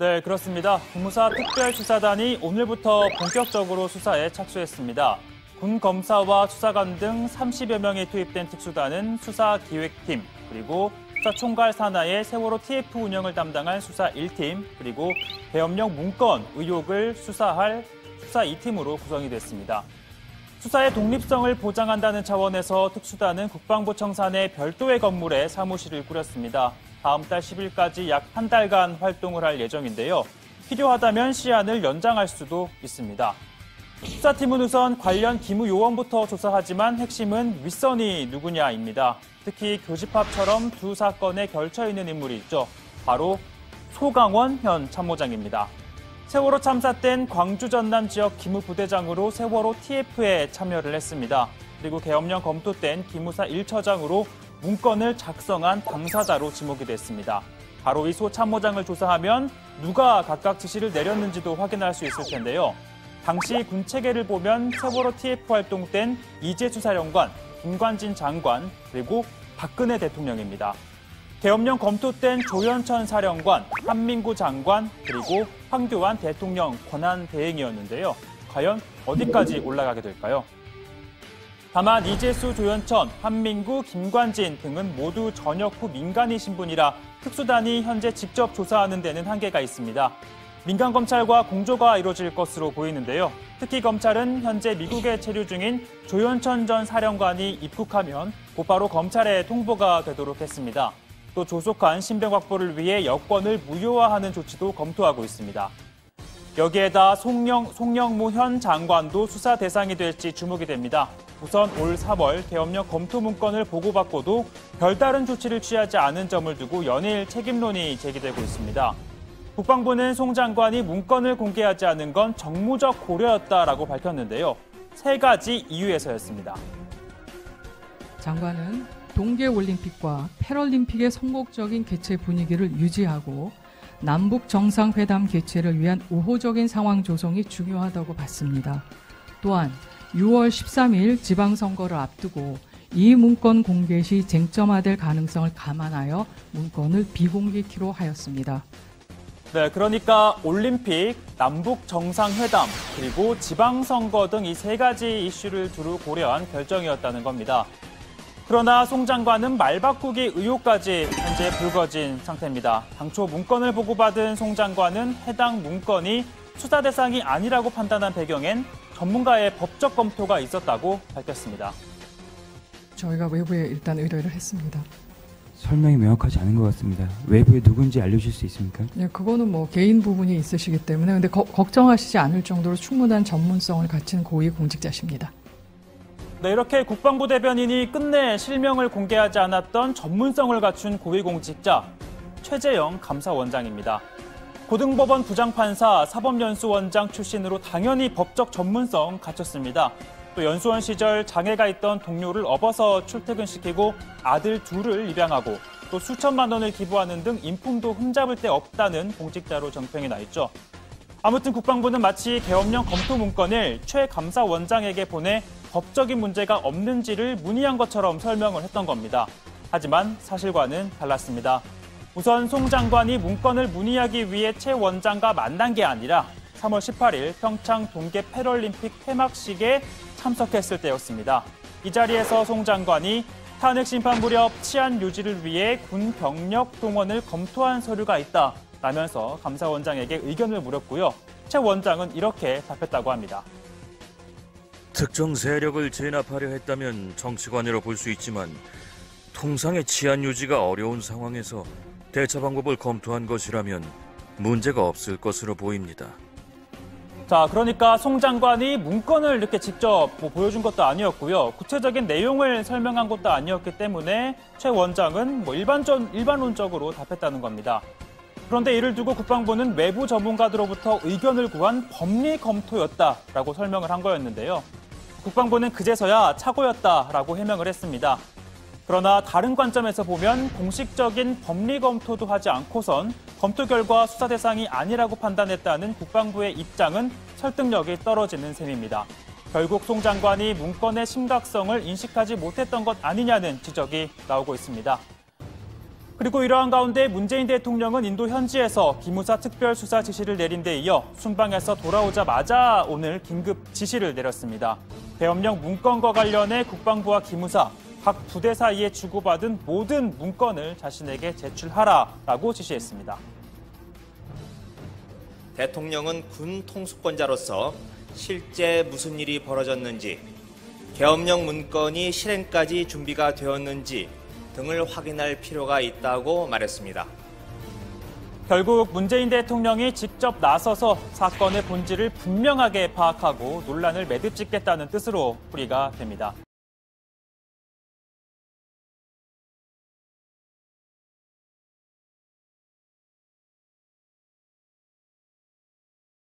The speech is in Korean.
네, 그렇습니다. 기무사 특별수사단이 오늘부터 본격적으로 수사에 착수했습니다. 군 검사와 수사관 등 30여 명이 투입된 특수단은 수사기획팀, 그리고 수사총괄 산하의 세월호 TF 운영을 담당할 수사 1팀, 그리고 계엄령 문건 의혹을 수사할 수사 2팀으로 구성이 됐습니다. 수사의 독립성을 보장한다는 차원에서 특수단은 국방부 청산의 별도의 건물에 사무실을 꾸렸습니다. 다음 달 10일까지 약 한 달간 활동을 할 예정인데요. 필요하다면 시한을 연장할 수도 있습니다. 수사팀은 우선 관련 기무 요원부터 조사하지만 핵심은 윗선이 누구냐입니다. 특히 교집합처럼 두 사건에 결쳐 있는 인물이 있죠. 바로 소강원 현 참모장입니다. 세월호 참사 땐 광주 전남 지역 기무부대장으로 세월호 TF에 참여를 했습니다. 그리고 계엄령 검토 땐 기무사 1처장으로 문건을 작성한 당사자로 지목이 됐습니다. 바로 이 소 참모장을 조사하면 누가 각각 지시를 내렸는지도 확인할 수 있을 텐데요. 당시 군 체계를 보면 세월호 TF 활동 땐 이재수 사령관, 김관진 장관, 그리고 박근혜 대통령입니다. 계엄령 검토 땐 조현천 사령관, 한민구 장관, 그리고 황교안 대통령 권한 대행이었는데요. 과연 어디까지 올라가게 될까요? 다만 이재수, 조현천, 한민구, 김관진 등은 모두 전역 후 민간인 신분이라 특수단이 현재 직접 조사하는 데는 한계가 있습니다. 민간 검찰과 공조가 이루어질 것으로 보이는데요. 특히 검찰은 현재 미국에 체류 중인 조현천 전 사령관이 입국하면 곧바로 검찰에 통보가 되도록 했습니다. 또 조속한 신병 확보를 위해 여권을 무효화하는 조치도 검토하고 있습니다. 여기에다 송영무 현 장관도 수사 대상이 될지 주목이 됩니다. 우선 올 3월 계엄령 검토 문건을 보고받고도 별다른 조치를 취하지 않은 점을 두고 연일 책임론이 제기되고 있습니다. 국방부는 송 장관이 문건을 공개하지 않은 건 정무적 고려였다라고 밝혔는데요. 세 가지 이유에서였습니다. 장관은 동계올림픽과 패럴림픽의 성공적인 개최 분위기를 유지하고 남북 정상회담 개최를 위한 우호적인 상황 조성이 중요하다고 봤습니다. 또한 6월 13일 지방선거를 앞두고 이 문건 공개 시 쟁점화될 가능성을 감안하여 문건을 비공개키로 하였습니다. 네, 그러니까 올림픽, 남북 정상회담, 그리고 지방선거 등 이 세 가지 이슈를 두루 고려한 결정이었다는 겁니다. 그러나 송 장관은 말 바꾸기 의혹까지 현재 불거진 상태입니다. 당초 문건을 보고받은 송 장관은 해당 문건이 수사 대상이 아니라고 판단한 배경엔 전문가의 법적 검토가 있었다고 밝혔습니다. 저희가 외부에 일단 의뢰를 했습니다. 설명이 명확하지 않은 것 같습니다. 외부에 누군지 알려주실 수 있습니까? 네, 그거는 뭐 개인 부분이 있으시기 때문에 근데 걱정하시지 않을 정도로 충분한 전문성을 갖춘 고위 공직자십니다. 네, 이렇게 국방부 대변인이 끝내 실명을 공개하지 않았던 전문성을 갖춘 고위공직자 최재형 감사원장입니다. 고등법원 부장판사, 사법연수원장 출신으로 당연히 법적 전문성 갖췄습니다. 또 연수원 시절 장애가 있던 동료를 업어서 출퇴근시키고 아들 둘을 입양하고 또 수천만 원을 기부하는 등 인품도 흠잡을 데 없다는 공직자로 정평이 나 있죠. 아무튼 국방부는 마치 계엄령 검토 문건을 최 감사원장에게 보내 법적인 문제가 없는지를 문의한 것처럼 설명을 했던 겁니다. 하지만 사실과는 달랐습니다. 우선 송 장관이 문건을 문의하기 위해 최 원장과 만난 게 아니라 3월 18일 평창 동계 패럴림픽 폐막식에 참석했을 때였습니다. 이 자리에서 송 장관이 탄핵 심판 무렵 치안 유지를 위해 군 병력 동원을 검토한 서류가 있다 라면서 감사원장에게 의견을 물었고요. 최 원장은 이렇게 답했다고 합니다. 특정 세력을 진압하려 했다면 정치관으로 볼 수 있지만 통상의 치안 유지가 어려운 상황에서 대처 방법을 검토한 것이라면 문제가 없을 것으로 보입니다. 자, 그러니까 송 장관이 문건을 이렇게 직접 보여준 것도 아니었고요. 구체적인 내용을 설명한 것도 아니었기 때문에 최 원장은 일반론적으로 답했다는 겁니다. 그런데 이를 두고 국방부는 외부 전문가들로부터 의견을 구한 법리 검토였다라고 설명을 한 거였는데요. 국방부는 그제서야 착오였다라고 해명을 했습니다. 그러나 다른 관점에서 보면 공식적인 법리 검토도 하지 않고선 검토 결과 수사 대상이 아니라고 판단했다는 국방부의 입장은 설득력이 떨어지는 셈입니다. 결국 송 장관이 문건의 심각성을 인식하지 못했던 것 아니냐는 지적이 나오고 있습니다. 그리고 이러한 가운데 문재인 대통령은 인도 현지에서 기무사 특별수사 지시를 내린 데 이어 순방에서 돌아오자마자 오늘 긴급 지시를 내렸습니다. 계엄령 문건과 관련해 국방부와 기무사, 각 부대 사이에 주고받은 모든 문건을 자신에게 제출하라라고 지시했습니다. 대통령은 군 통수권자로서 실제 무슨 일이 벌어졌는지, 계엄령 문건이 실행까지 준비가 되었는지 등을 확인할 필요가 있다고 말했습니다. 결국 문재인 대통령이 직접 나서서 사건의 본질을 분명하게 파악하고 논란을 매듭짓겠다는 뜻으로 풀이가 됩니다.